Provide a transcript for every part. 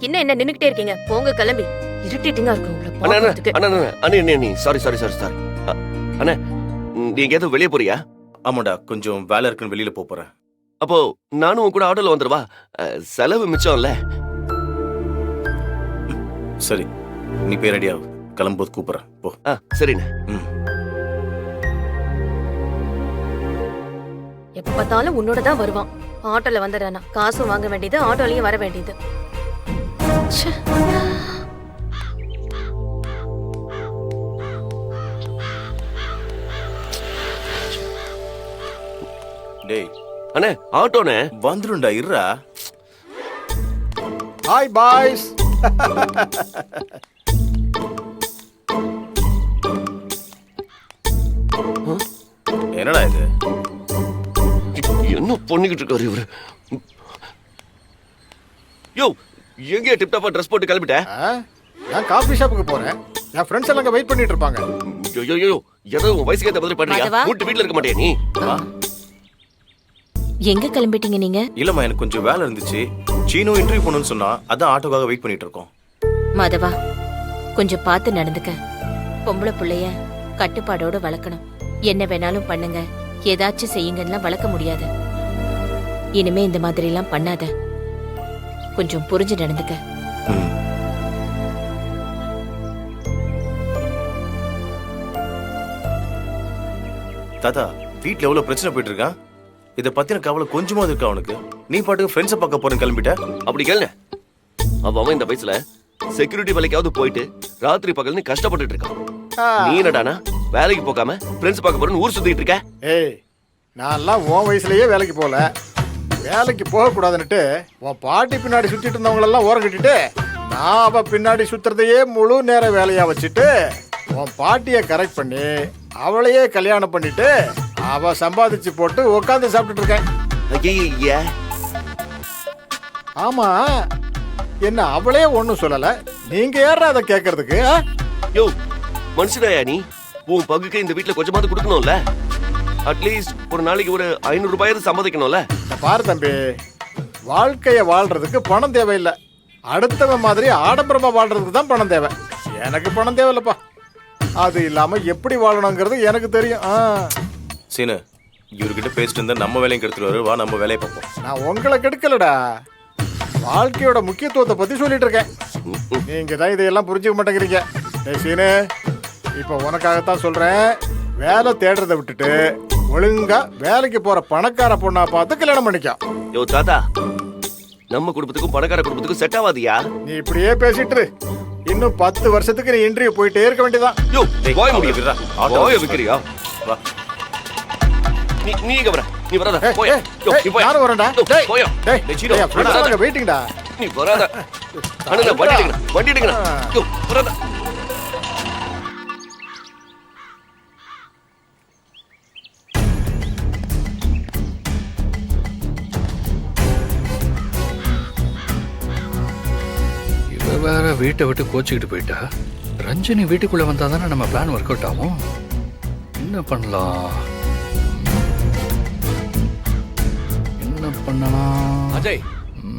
என்ன நின்னுக்கிட்டே இருக்கீங்க? போங்க கிளம்பி. இருட்டிட்டிங்கா இருக்கு அண்ணே சாரி அண்ணே, நீங்க ஏதோ வெளியே போறியா? ஆமாடா, கொஞ்சம் வேலை இருக்குன்னு வெளியில போறேன். அப்போ நானும் உன் கூட ஆட்டோல வந்துருவா, செலவு மிச்சம்ல. சரி, நீ போய் ரெடியா, கிளம்பும்போது கூப்பிடுறேன். போ. சரிண்ணே. எப்ப பார்த்தாலும் உன்னோட தான் வருவான். ஆட்டோல வந்துடுறானா, காசும் வாங்க வேண்டியது, ஆட்டோலயும் வர வேண்டியது. டேய் அண்ணே, ஆட்டோண்ணே வந்துருண்டா, இருடா. Hi boys. என்னடா இது? என்ன பண்ணிக்கிட்டு இருக்காரு இவரு? யோ, எங்க டிப்டாப்பா ட்ரெஸ் போட்டு கிளம்பிட்ட? நான் காபி ஷாப்புக்கு போறேன். என் ஃப்ரெண்ட்ஸ் எல்லாம் வெயிட் பண்ணிட்டு இருப்பாங்க. ஐயோ, ஏதோ உன் வயசுக்கு ஏத்த மாதிரி பண்றியா? கூட்டு வீட்ல இருக்க மாட்டியா நீ? எங்க கிளம்பிட்டீங்க நீங்க? இல்லம்மா, எனக்கு கொஞ்சம் வேலை இருந்துச்சு. சீனு இன்டர்வியூ போகணும்னு சொன்னா, அதான் ஆட்டோக்காக வெயிட் பண்ணிட்டு இருக்கோம். மாதவா, கொஞ்சம் பார்த்து நடந்துக்க. பொம்பளை பிள்ளைய கட்டுப்பாடோட வளர்க்கணும். என்ன வேணாலும் பண்ணுங்க, ஏதாச்சும் செய்யுங்கன்னா வளர்க்க முடியாது. இனிமே இந்த மாதிரி எல்லாம் பண்ணாத. கொஞ்சம் புரிஞ்சு நடந்துக்க. தாத்தா, வீட்டுல எவ்வளவு பிரச்சனை போயிட்டு இருக்கா? இத பத்தின கவலை கொஞ்சமாவது இருக்கா அவனுக்கு? நீ பாட்டுக்கு ஃப்ரெண்ட்ஸை பார்க்க போறேன்னு கிளம்பிட்ட. அப்படி கேளு. அவன் இந்த வயசுல செக்யூரிட்டி வேலைக்காவது போயிட்டு ராத்திரி பகல்னு கஷ்டப்பட்டுட்டு இருக்கான். நீ என்னடானா வேலைக்கு போகாம ஃப்ரெண்ட்ஸ் பார்க்க போறேன்னு ஊர் சுத்திட்டு இருக்க? ஏய், நான்லாம் உன் வயசுலயே வேலைக்கு போகல. வேலைக்கு போகக்கூடாதுன்னுட்டு உன் பாட்டி பின்னாடி சுத்திட்டு இருந்தவங்களெல்லாம் ஓரம் கட்டிட்டு நான் அவ பின்னாடி சுத்துறதையே முழு நேர வேலையா வச்சுட்டு உன் பாட்டியை கரெக்ட் பண்ணி அவளையே கல்யாணம் பண்ணிட்டு அவ சம்பாதிச்சு போட்டு உட்காந்து சாப்பிட்டுட்டு இருக்கேன். ஐயா, ஆமா, என்ன அவளே ஒன்னும் சொல்லல, நீங்க யாரா அதை கேட்கறதுக்கு? யோ, மனுஷனாயா நீ? உன் பங்குக்கு இந்த வீட்டுல கொஞ்சமாவது கொடுக்கணும்ல. அட்லீஸ்ட் ஒரு நாளைக்கு ஒரு 500 ரூபாயாவது சம்பாதிக்கணும்ல. பாரு தம்பி, வாழ்க்கைய வாழ்றதுக்கு பணம் தேவையில்லை. அடுத்தவன் மாதிரி ஆடம்பரமா வாழ்றதுக்கு தான் பணம் தேவை. எனக்கு பணம் தேவையில்லப்பா. அது இல்லாம எப்படி வாழணுங்கிறது எனக்கு தெரியும். சீனு, இவர்கிட்ட பேசிட்டு இருந்தா நம்ம வேலையும் கெடுத்துருவாரு. வா, நம்ம வேலையை பார்ப்போம். நான் உங்களை கெடுக்கலடா, வாழ்க்கையோட முக்கியத்துவத்தை பத்தி சொல்லிட்டு இருக்கேன். நீங்க தான் இதையெல்லாம் புரிஞ்சுக்க மாட்டேங்கிறீங்க. சீனு, இப்ப உனக்காகத்தான் சொல்றேன், வேலை தேடுறதை விட்டுட்டு ஒழுங்கா வேலைக்கு போற பணக்கார பொண்ணா பார்த்து கல்யாணம் பண்ணிக்கோ. யோ தாத்தா, நம்ம குடும்பத்துக்கும் பணக்கார குடும்பத்துக்கும் செட் ஆகாதியா? நீ இப்படியே பேசிட்டு இன்னும் 10 வருஷத்துக்கு நீ இன்டர்வியூ போயிட்டே இருக்க வேண்டியதான். யோ, போய் முடியுதுடா. ஆட்டோவை விக்கிறியா? வா, நீ இங்க வர. நீ வராத. போய். யோ, நீ போய். யாரும் வரடா. டேய், போய். டேய், சீனோ, ஃப்ரெண்ட்ஸ் எல்லாம் வெயிட்டிங்டா. நீ வராத. அண்ணா, வண்டி எடுங்கடா. யோ, வராத. வேற வீட்டை விட்டு கோச்சிக்கிட்டு போயிட்டா. ரஞ்சனி வீட்டுக்குள்ள வந்தாதானே நம்ம பிளான் ஒர்க் அவுட் ஆகும். என்ன பண்ணலாம்? அஜய்,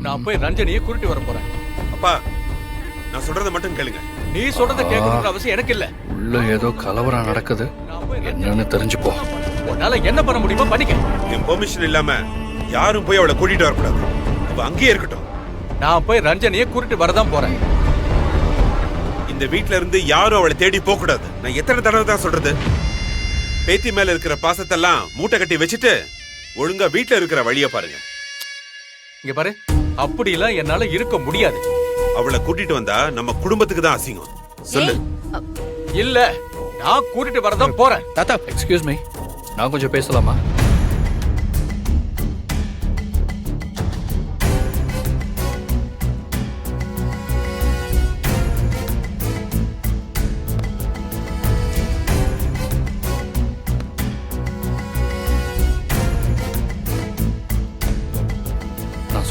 நான் போய் ரஞ்சனியை கூட்டிட்டு வர போறேன். அப்பா, நான் சொல்றத மட்டும் கேளுங்க. நீ சொல்றத கேட்கணும்ன்ற அவசியம் எனக்கு இல்ல. உள்ள ஏதோ கலவரம் நடக்குது, என்னன்னு தெரிஞ்சுப்போ. உன்னால என்ன பண்ண முடியுமோ பண்ணிக்க. என் பெர்மிஷன் இல்லாம யாரும் போய் அவளை கூட்டிட்டு வரக்கூடாது. அவ அங்கேயே இருக்கட்டும். நான் போய் ரஞ்சனியை கூட்டிட்டு வரதான் போறேன். இந்த வீட்ல இருந்து யாரும் அவளை தேடி போக கூடாது. நான் எத்தனை தடவை தான் சொல்றது? பேத்தி மேல இருக்கிற பாசத்தெல்லாம் மூட்டை கட்டி வச்சுட்டு ஒழுங்கா வீட்ல இருக்கிற வழிய பாருங்க. இங்க பாரு, அப்படிலாம் என்னால இருக்க முடியாது. அவளை கூட்டிட்டு வந்தா நம்ம குடும்பத்துக்கு தான் அசிங்கம். சொல்லு. இல்ல, நான் கூட்டிட்டு வரதான் போறேன். தாத்தா, எக்ஸ்கியூஸ் மீ, நான் கொஞ்சம் பேசலாமா?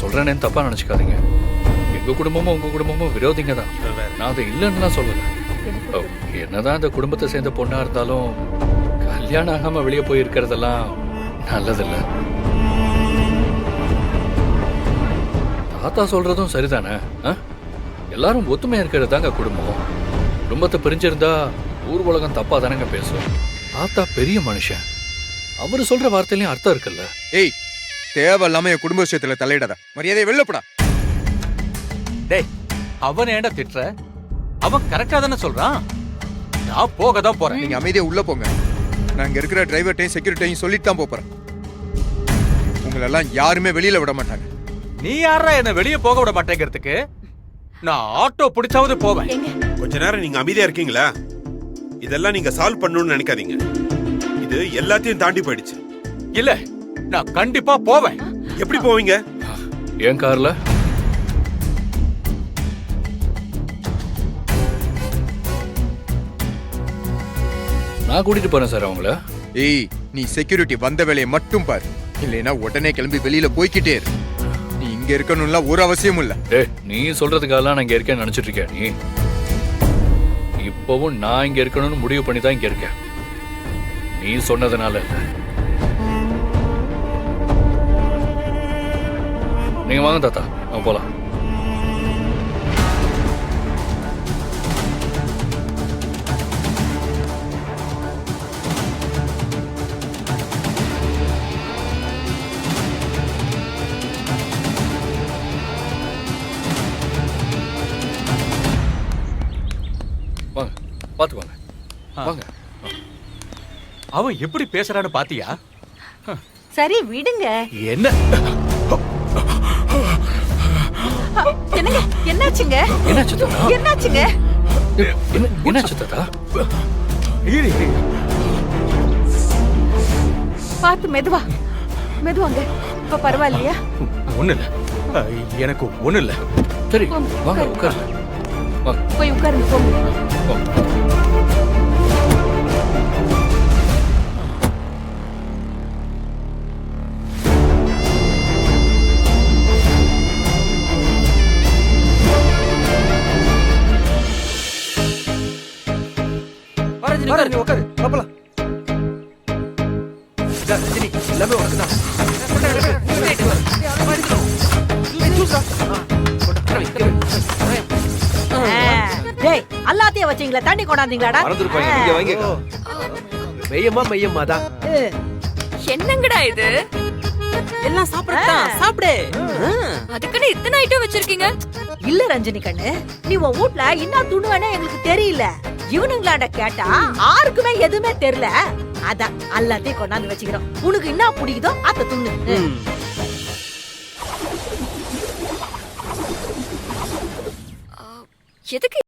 சொல்றேன்னு தப்பா நினைச்சுக்காதீங்க. எங்க குடும்பமும் உங்க குடும்பமும் விரோதிங்க தான். நான் அதை இல்லைன்னு சொல்லல. என்னதான் இந்த குடும்பத்தை சேர்ந்த பொண்ணா இருந்தாலும் கல்யாணம் ஆகாம வெளியே போயிருக்கிறதெல்லாம் நல்லதில்லை. தாத்தா சொல்றதும் சரிதானே ஆ? எல்லாரும் ஒத்துமையா இருக்கிறது தாங்க குடும்பம். குடும்பத்தை பிரிஞ்சிருந்தா ஊர் உலகம் தப்பா தானங்க பேசும். தாத்தா பெரிய மனுஷன், அவரு சொல்ற வார்த்தையிலயும் அர்த்தம் இருக்குல்ல. ஏய், தேவையில்லாம என் குடும்ப விஷயத்துல தலையிடாத. மரியாதையை வெளிலப்படா. டேய், அவன் ஏன்டா திட்டுற? அவன் கரெக்டா தானே சொல்றான். நான் போக தான் போறேன். நீங்க அமைதியா உள்ள போங்க. நான் இங்க இருக்கிற டிரைவர்ட்டையும் செக்யூரிட்டியும் சொல்லிட்டு தான் போறேன். உங்களெல்லாம் யாருமே வெளியில விட மாட்டாங்க. நீ யாரா என்ன வெளியே போக விட மாட்டேங்கிறதுக்கு? நான் ஆட்டோ பிடிச்சாவது போவேன். கொஞ்ச நேரம் நீங்க அமைதியா இருக்கீங்களா? இதெல்லாம் நீங்க சால்வ் பண்ணணும்னு நினைக்காதீங்க. இது எல்லாத்தையும் தாண்டி போயிடுச்சு. இல்ல, நான் கண்டிப்பா போவேன். எப்படி போவீங்க? என் கார்ல நான் கூட்டிட்டு போறேன் சார் அவங்கள. ஏய், நீ செக்யூரிட்டி வந்த வேலையை மட்டும் பாரு. இல்லைன்னா உடனே கிளம்பி வெளியில போய்க்கிட்டே இரு. நீ இங்க இருக்கணும்ல ஒரு அவசியமும் இல்ல. டேய், நீ சொல்றதுக்காக நான் இங்க இருக்கேன்னு நினைச்சிட்டு இருக்கேன். நீ இப்பவும் நான் இங்க இருக்கணும்னு முடிவு பண்ணி தான் இங்க இருக்கேன். நீ சொன்னதுனால இல்ல. நீங்க வாங்க தாத்தா, நம்ம போலாம். வாங்க, பாத்து வாங்க. வாங்க. அவன் எப்படி பேசுறான்னு பாத்தியா? சரி விடுங்க. என்ன என்னங்க, என்னாச்சுங்க? என்னாச்சு தாத்தா? என்னாச்சுங்க? என்னாச்சு தாத்தா? இரு, இரு. பார்த்து மெதுவா மெதுவாங்க. இப்ப பரவாயில்லையா? ஒண்ணு இல்ல. எனக்கு ஒண்ணு இல்ல. சரி, போங்க, வாங்க உட்காருங்க. உட்காருங்க. வாங்க. போய் உட்காருங்க போங்க. வாங்க. உட்காரு, பாப்பலாம். எல்லாமே உனக்குதான். டேய், எல்லாத்தையும் வச்சீங்களா? தண்ணி கொண்டாந்தீங்களாடா? மறந்துருப்பாங்க. நீங்க வைங்க. மெய்யமா மெய்யமா தான். என்னங்கடா இது? எல்லாம் சாப்பிடத்தான். சாப்பிடு. அதுக்குன்னு இத்தனை ஐட்டம் வச்சிருக்கீங்க? இல்ல ரஞ்சினி கண்ணு, நீ உன் வீட்ல என்ன துணுவேனே எங்களுக்கு தெரியல. இவனுங்களாண்ட கேட்டா யாருக்குமே எதுவுமே தெரியல. அதான் எல்லாத்தையும் கொண்டாந்து வச்சுக்கிறோம். உனக்கு என்ன பிடிக்குதோ அத துண்ணு. எதுக்கு